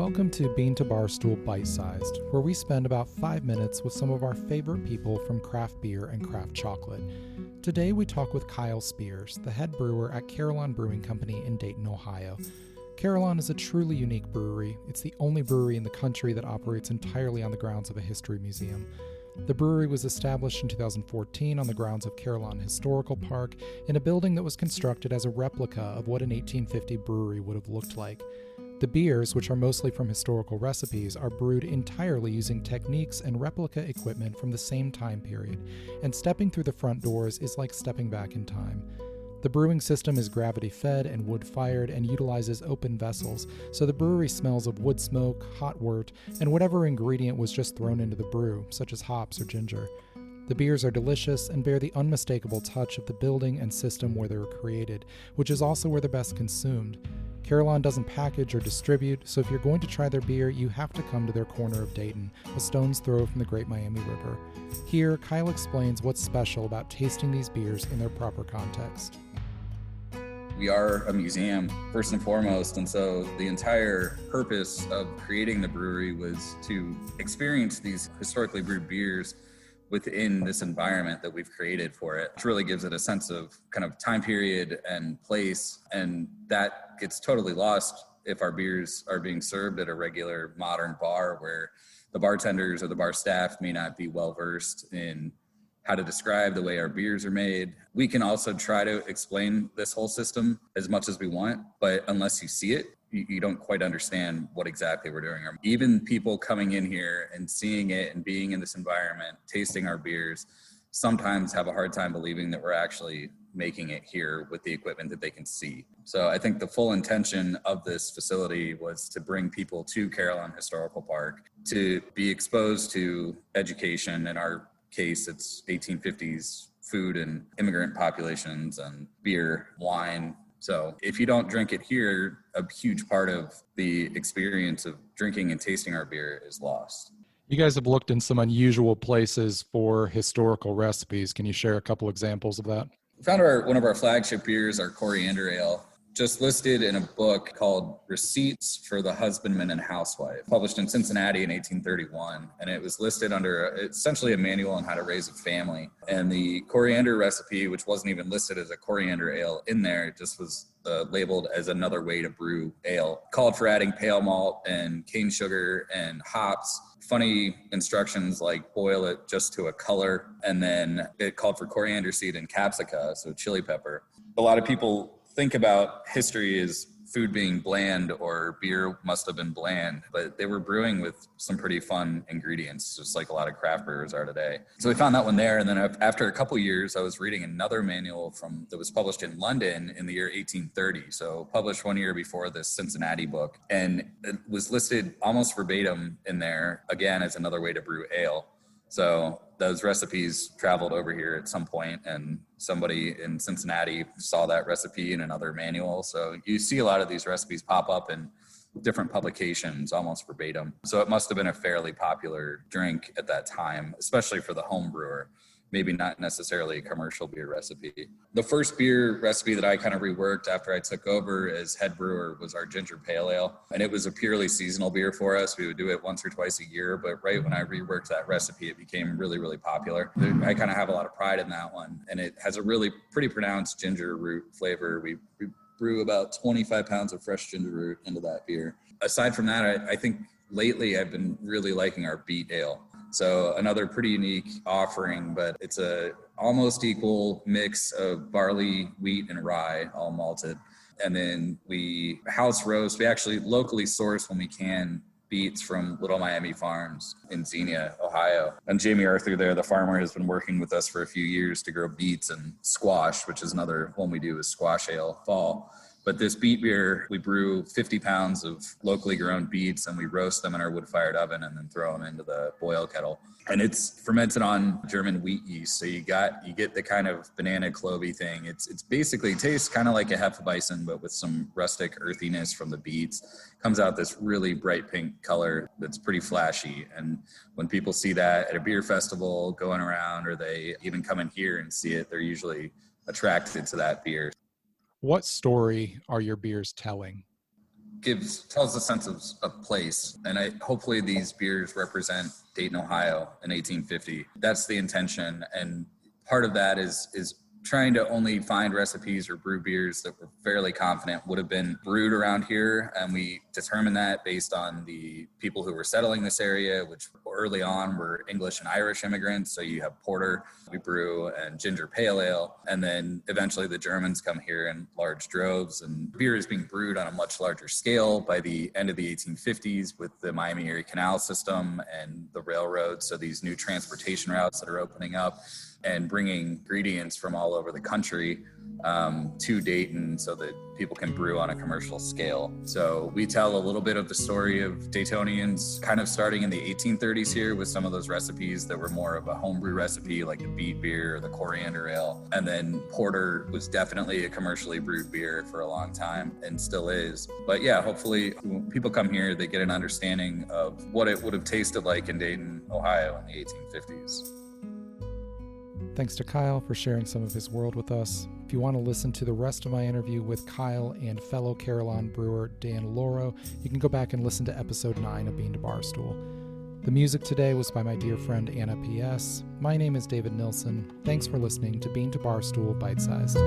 Welcome to Bean to Barstool Bite-Sized, where we spend about 5 minutes with some of our favorite people from craft beer and craft chocolate. Today we talk with Kyle Spears, the head brewer at Carillon Brewing Company in Dayton, Ohio. Carillon is a truly unique brewery. It's the only brewery in the country that operates entirely on the grounds of a history museum. The brewery was established in 2014 on the grounds of Carillon Historical Park in a building that was constructed as a replica of what an 1850 brewery would have looked like. The beers, which are mostly from historical recipes, are brewed entirely using techniques and replica equipment from the same time period, and stepping through the front doors is like stepping back in time. The brewing system is gravity-fed and wood-fired and utilizes open vessels, so the brewery smells of wood smoke, hot wort, and whatever ingredient was just thrown into the brew, such as hops or ginger. The beers are delicious and bear the unmistakable touch of the building and system where they were created, which is also where they're best consumed. Carillon doesn't package or distribute, so if you're going to try their beer, you have to come to their corner of Dayton, a stone's throw from the Great Miami River. Here, Kyle explains what's special about tasting these beers in their proper context. We are a museum, first and foremost, and so the entire purpose of creating the brewery was to experience these historically brewed beers within this environment that we've created for it, which really gives it a sense of kind of time period and place, and that gets totally lost if our beers are being served at a regular modern bar where the bartenders or the bar staff may not be well versed in how to describe the way our beers are made. We can also try to explain this whole system as much as we want, but unless you see it, you don't quite understand what exactly we're doing. Even people coming in here and seeing it and being in this environment, tasting our beers, sometimes have a hard time believing that we're actually making it here with the equipment that they can see. So I think the full intention of this facility was to bring people to Carillon Historical Park to be exposed to education. In our case, it's 1850s food and immigrant populations and beer, wine. So if you don't drink it here, a huge part of the experience of drinking and tasting our beer is lost. You guys have looked in some unusual places for historical recipes. Can you share a couple examples of that? We found one of our flagship beers, our Coriander Ale, just listed in a book called Receipts for the Husbandman and Housewife, published in Cincinnati in 1831. And it was listed under essentially a manual on how to raise a family. And the coriander recipe, which wasn't even listed as a coriander ale in there, it just was labeled as another way to brew ale. Called for adding pale malt and cane sugar and hops. Funny instructions like boil it just to a color. And then it called for coriander seed and capsica, so chili pepper. A lot of people think about history as food being bland or beer must have been bland, but they were brewing with some pretty fun ingredients, just like a lot of craft brewers are today. So we found that one there. And then after a couple years, I was reading another manual that was published in London in the year 1830. So published 1 year before this Cincinnati book. And it was listed almost verbatim in there, again, as another way to brew ale. So those recipes traveled over here at some point, and somebody in Cincinnati saw that recipe in another manual. So you see a lot of these recipes pop up in different publications, almost verbatim. So it must have been a fairly popular drink at that time, especially for the home brewer. Maybe not necessarily a commercial beer recipe. The first beer recipe that I kind of reworked after I took over as head brewer was our ginger pale ale. And it was a purely seasonal beer for us. We would do it once or twice a year, but right when I reworked that recipe, it became really, really popular. I kind of have a lot of pride in that one. And it has a really pretty pronounced ginger root flavor. We brew about 25 pounds of fresh ginger root into that beer. Aside from that, I think lately I've been really liking our beet ale. So another pretty unique offering, but it's a almost equal mix of barley, wheat, and rye, all malted. And then we house roast. We actually locally source when we can beets from Little Miami Farms in Xenia, Ohio. And Jamie Arthur there, the farmer, has been working with us for a few years to grow beets and squash, which is another one we do is squash ale fall. But this beet beer, we brew 50 pounds of locally grown beets and we roast them in our wood-fired oven and then throw them into the boil kettle. And it's fermented on German wheat yeast. So you get the kind of banana clovey thing. It's basically tastes kind of like a Hefeweizen, but with some rustic earthiness from the beets. Comes out this really bright pink color that's pretty flashy. And when people see that at a beer festival going around, or they even come in here and see it, they're usually attracted to that beer. What story are your beers telling? tells a sense of place. And hopefully these beers represent Dayton, Ohio in 1850. That's the intention. And part of that is trying to only find recipes or brew beers that we're fairly confident would have been brewed around here. And we determined that based on the people who were settling this area, which early on were English and Irish immigrants. So you have porter, we brew, and ginger pale ale. And then eventually the Germans come here in large droves, and beer is being brewed on a much larger scale by the end of the 1850s with the Miami-Erie Canal system and the railroad. So these new transportation routes that are opening up and bringing ingredients from all over the country to Dayton so that people can brew on a commercial scale. So we tell a little bit of the story of Daytonians kind of starting in the 1830s here with some of those recipes that were more of a homebrew recipe, like the beet beer or the coriander ale. And then porter was definitely a commercially brewed beer for a long time and still is. But yeah, hopefully when people come here, they get an understanding of what it would have tasted like in Dayton, Ohio in the 1850s. Thanks to Kyle for sharing some of his world with us. If you want to listen to the rest of my interview with Kyle and fellow Carillon brewer Dan Loro, you can go back and listen to episode 9 of Bean to Barstool. The music today was by my dear friend Anna P.S. My name is David Nilsson. Thanks for listening to Bean to Barstool Bite Sized.